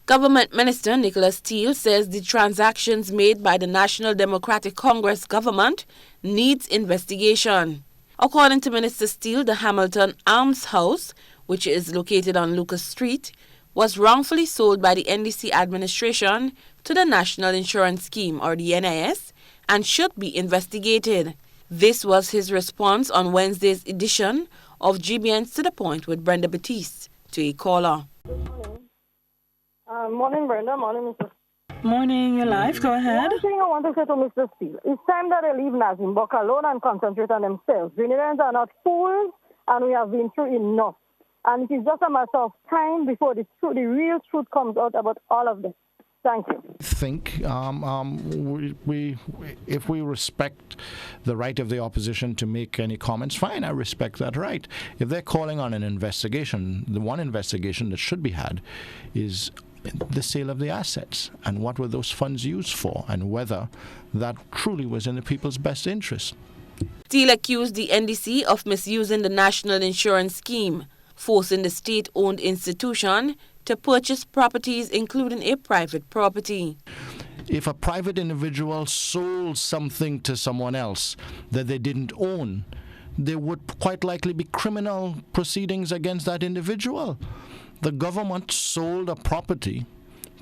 Government Minister Nicholas Steele says the transactions made by the National Democratic Congress government needs investigation. According to Minister Steele, the Hamilton Arms House, which is located on Lucas Street, was wrongfully sold by the NDC administration to the National Insurance Scheme, or the NIS, and should be investigated. This was his response on Wednesday's edition of GBN's To The Point with Brenda Batiste to a caller. Morning, Brenda. Morning, Mr. Morning, you're live. Go ahead. One thing I want to say to Mr. Steele, it's time that they leave Nazim Bok alone and concentrate on themselves. Grenadians are not fools, and we have been through enough. And it is just a matter of time before the real truth comes out about all of this. Thank you. I think if we respect the right of the opposition to make any comments, fine, I respect that right. If they're calling on an investigation, the one investigation that should be had is the sale of the assets and what were those funds used for and whether that truly was in the people's best interest. Steele accused the NDC of misusing the National Insurance Scheme, forcing the state-owned institution to purchase properties, including a private property. If a private individual sold something to someone else that they didn't own, there would quite likely be criminal proceedings against that individual. The government sold a property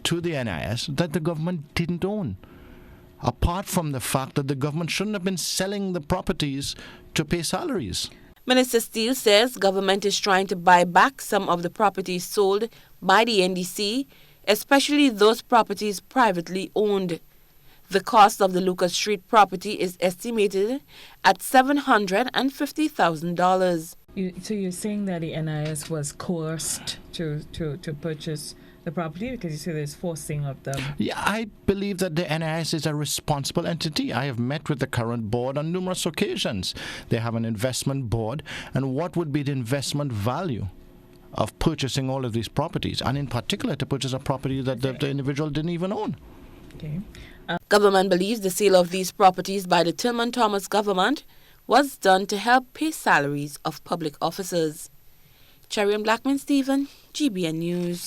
to the NIS that the government didn't own. Apart from the fact that the government shouldn't have been selling the properties to pay salaries. Minister Steele says government is trying to buy back some of the properties sold by the NDC, especially those properties privately owned. The cost of the Lucas Street property is estimated at $750,000. So you're saying that the NIS was coerced to purchase the property because you say there's forcing of them? Yeah, I believe that the NIS is a responsible entity. I have met with the current board on numerous occasions. They have an investment board, and what would be the investment value of purchasing all of these properties, and in particular to purchase a property that the individual didn't even own? Okay. Government believes the sale of these properties by the Tillman Thomas government was done to help pay salaries of public officers. Cherry and Blackman Stephen, GBN News.